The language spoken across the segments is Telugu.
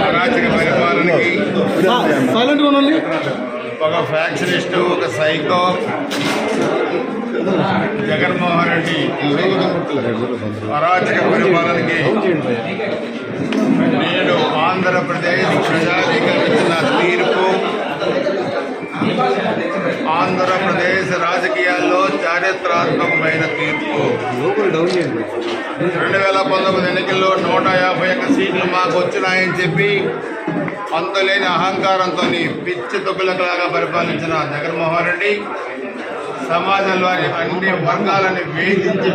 అరాచక పరిపాలనకి ఒక ఫ్యాక్షనిస్టు, ఒక సైకో జగన్మోహన్ రెడ్డి అరాచక పరిపాలనకి నేడు ఆంధ్రప్రదేశ్ ప్రజానీకం ఇచ్చిన తీర్పు, ఆంధ్రప్రదేశ్ రాజకీయాల్లో చారిత్రాత్మకమైన తీర్పు. 2019 ఎన్నికల్లో 151 సీట్లు మాకు వచ్చినాయని చెప్పి అంతులేని అహంకారంతో పిచ్చి తొక్కులలాగా పరిపాలించిన జగన్మోహన్ రెడ్డి సమాజంలోని అన్ని వర్గాలని వేధించి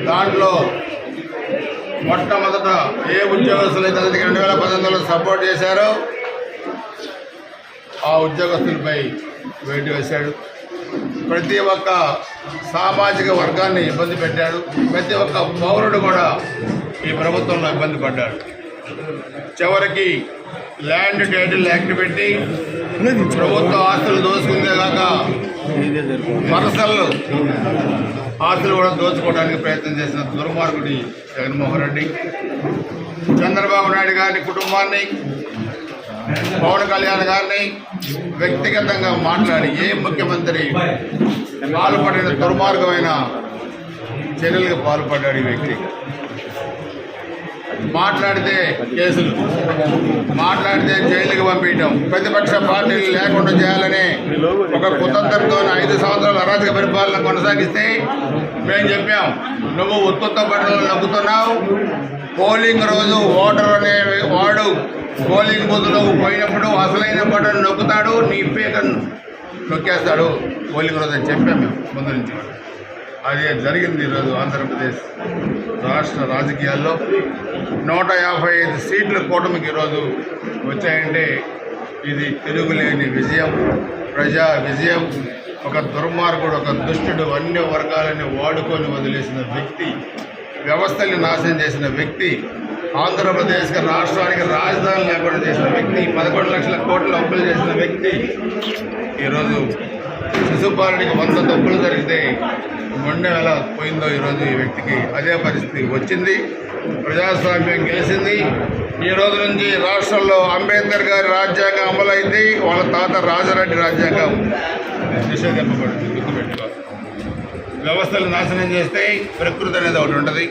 దాంట్లో మొట్టమొదట ఏ ఉద్యోగస్తులు అయితే 2019లో సపోర్ట్ చేశారో ఆ ఉద్యోగస్తులపై వేటు వేశాడు. ప్రతి ఒక్క సామాజిక వర్గాన్ని ఇబ్బంది పెట్టాడు. ప్రతి ఒక్క పౌరుడు కూడా ఈ ప్రభుత్వంలో ఇబ్బంది పడ్డాడు. చివరికి ల్యాండ్ టైటిల్ యాక్ట్ పెట్టి ప్రభుత్వ ఆస్తులు దోచుకుందేగాక పర్సనల్ ఆస్తులు కూడా దోచుకోవడానికి ప్రయత్నం చేసిన దుర్మార్గుడి జగన్మోహన్ రెడ్డి. చంద్రబాబు నాయుడు గారి కుటుంబాన్ని, పవన్ కళ్యాణ్ గారిని వ్యక్తిగతంగా మాట్లాడి ఏ ముఖ్యమంత్రి పాల్పడిన దుర్మార్గమైన చర్యలకు పాల్పడ్డాడు ఈ వ్యక్తి. మాట్లాడితే కేసులు, మాట్లాడితే జైలుకి పంపించడం, ప్రతిపక్ష పార్టీలు లేకుండా చేయాలని ఒక కుతంత్రంతో 5 సంవత్సరాల అరాచక పరిపాలన కొనసాగిస్తే మేము చెప్పాం, నువ్వు ఉత్తుత్త బట్టలు నొక్కుతున్నావు. పోలింగ్ రోజు ఓటర్ అనే వాడు పోలింగ్ బూత్లో పోయినప్పుడు అసలైన బటన్ నొక్కుతాడు, నీ పేరు నొక్కేస్తాడు పోలింగ్ రోజు అని చెప్పాం మేము ముందు నుంచి. అదే జరిగింది. ఈరోజు ఆంధ్రప్రదేశ్ రాష్ట్ర రాజకీయాల్లో 155 సీట్ల కూటమికి ఈరోజు వచ్చాయంటే ఇది తిరుగులేని విజయం, ప్రజా విజయం. ఒక దుర్మార్గుడు, ఒక దుష్టుడు అన్ని వర్గాలని వాడుకొని వదిలేసిన వ్యక్తి, వ్యవస్థల్ని నాశనం చేసిన వ్యక్తి, ఆంధ్రప్రదేశ్కి రాష్ట్రానికి రాజధాని లేకుండా చేసిన వ్యక్తి, 11 లక్షల కోట్ల అప్పులు చేసిన వ్యక్తి. ఈరోజు శిశుపాలుడికి 100 తప్పులు జరిగితే మొండె ఎలా పోయిందో ఈరోజు ఈ వ్యక్తికి అదే పరిస్థితి వచ్చింది. ప్రజాస్వామ్యం గెలిచింది. ఈ రోజు నుంచి రాష్ట్రంలో అంబేద్కర్ గారి రాజ్యాంగం అమలైంది. వాళ్ళ తాత రాజారెడ్డి రాజ్యాంగం నిషేధింపబడింది. గుర్తుపెట్టుకో. వ్యవస్థలు నాశనం చేస్తే ప్రకృతి అనేది ఒకటి ఉంటుంది.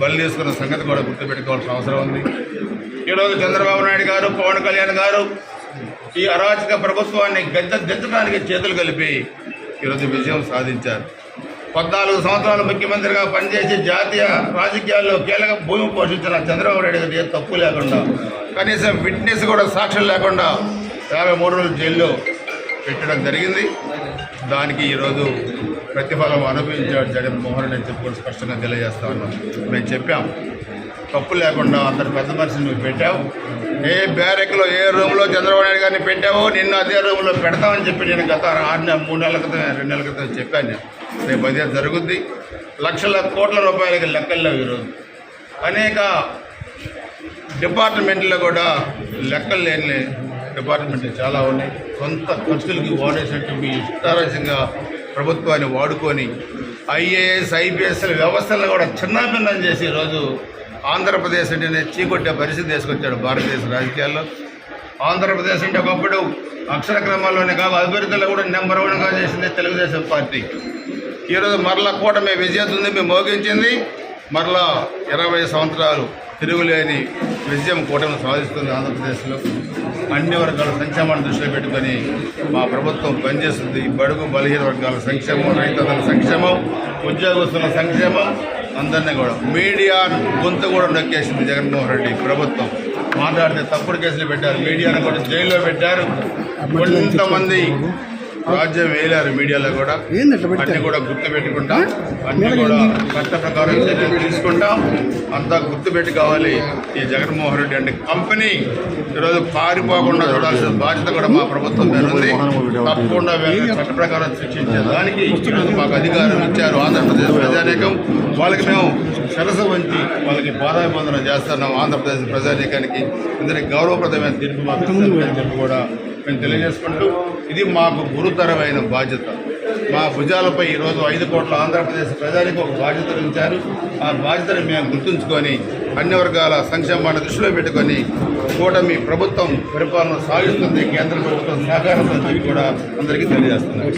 బలి తీసుకున్న సంగతి కూడా గుర్తుపెట్టుకోవాల్సిన అవసరం ఉంది. ఈరోజు చంద్రబాబు నాయుడు గారు, పవన్ కళ్యాణ్ గారు ఈ అరాచక ప్రభుత్వాన్ని దించడానికి చేతులు కలిపి ఈరోజు విజయం సాధించారు. 14 సంవత్సరాలు ముఖ్యమంత్రిగా పనిచేసి జాతీయ రాజకీయాల్లో కీలక భూమి పోషించిన చంద్రబాబు నాయుడు గారు తప్పు లేకుండా, కనీసం విట్నెస్ కూడా సాక్ష్యం లేకుండా 53 రోజులు జైల్లో పెట్టడం జరిగింది. దానికి ఈరోజు ప్రతిఫలం అనుభవించాడు జగన్మోహన్ రెడ్డి అని చెప్పుకొని స్పష్టంగా తెలియజేస్తా ఉన్నాం. మేము చెప్పాం, తప్పు లేకుండా అంత పెద్ద మనిషిని నువ్వు పెట్టావు. ఏ బ్యారెక్లో, ఏ రూమ్లో చంద్రబాబు నాయుడు గారిని పెట్టావో నిన్ను అదే రూమ్లో పెడతామని చెప్పి నేను గత 3 నెలల క్రితం 2 నెలల క్రితం చెప్పాను. నేను రేపు అదే జరుగుద్ది. లక్షల కోట్ల రూపాయలకి లెక్కల్లో ఈరోజు అనేక డిపార్ట్మెంట్లో కూడా లెక్కలు లేని డిపార్ట్మెంట్లు చాలా ఉన్నాయి. సొంత ఖర్చులకి వాడేసినట్టు మీ ఇష్టారాజ్యంగా ప్రభుత్వాన్ని వాడుకొని ఐఏఎస్, ఐపీఎస్ల వ్యవస్థలను కూడా చిన్నాభిన్నం చేసి ఈరోజు ఆంధ్రప్రదేశ్ అంటేనే చీకొట్టే పరిస్థితి తీసుకొచ్చాడు భారతదేశ రాజకీయాల్లో. ఆంధ్రప్రదేశ్ అంటే ఒకప్పుడు అక్షర క్రమాల్లోనే కాదు అభివృద్ధిలో కూడా నెంబర్ 1గా చేసింది తెలుగుదేశం పార్టీ. ఈరోజు మరలా కూటమి విజయదుందుభి మోగించింది. మరలా 20 సంవత్సరాలు తిరుగులేని విజయం కూటమి సాధిస్తుంది. ఆంధ్రప్రదేశ్లో అన్ని వర్గాల సంక్షేమాన్ని దృష్టిలో పెట్టుకొని మా ప్రభుత్వం పనిచేస్తుంది. బడుగు బలహీన వర్గాల సంక్షేమం, రైతుల సంక్షేమం, ఉద్యోగస్తుల సంక్షేమం, అందరినీ కూడా మీడియా గొంతు కూడా నొక్కేసింది జగన్మోహన్ రెడ్డి ప్రభుత్వం. మాట్లాడితే తప్పుడు కేసులు పెట్టారు, మీడియాను కూడా జైల్లో పెట్టారు. కొంతమంది రాజ్యం వేయలేరు మీడియాలో కూడా. అన్ని కూడా గుర్తు పెట్టుకుంటాం, అన్ని కూడా చట్ట ప్రకారం చర్యలు తీసుకుంటాం. అంతా గుర్తుపెట్టి కావాలి. ఈ జగన్మోహన్ రెడ్డి అంటే కంపెనీ ఈరోజు పారిపోకుండా చూడాల్సిన బాధ్యత కూడా మా ప్రభుత్వం మీద ఉంది. తప్పకుండా చట్ట ప్రకారం శిక్షించే దానికి ఈరోజు మాకు అధికారం ఇచ్చారు ఆంధ్రప్రదేశ్ ప్రజానీకం. వాళ్ళకి మేము శిరస వంచి వాళ్ళకి పాదాభివందనం చేస్తున్నాం. ఆంధ్రప్రదేశ్ ప్రజానీకానికి ఇందరికి గౌరవప్రదమైన తీర్పు మాకు చెప్పి కూడా మేము తెలియజేసుకుంటూ, ఇది మాకు గురుతరమైన బాధ్యత. మా భుజాలపై ఈరోజు 5 కోట్ల ఆంధ్రప్రదేశ్ ప్రజలకు ఒక బాధ్యతను ఇచ్చారు. ఆ బాధ్యతను మేము గుర్తుంచుకొని అన్ని వర్గాల సంక్షేమాన్ని దృష్టిలో పెట్టుకొని కూటమి ప్రభుత్వం పరిపాలన సాగిస్తుంది. కేంద్ర ప్రభుత్వం సహకారంతో కూడా అందరికీ తెలియజేస్తున్నారు.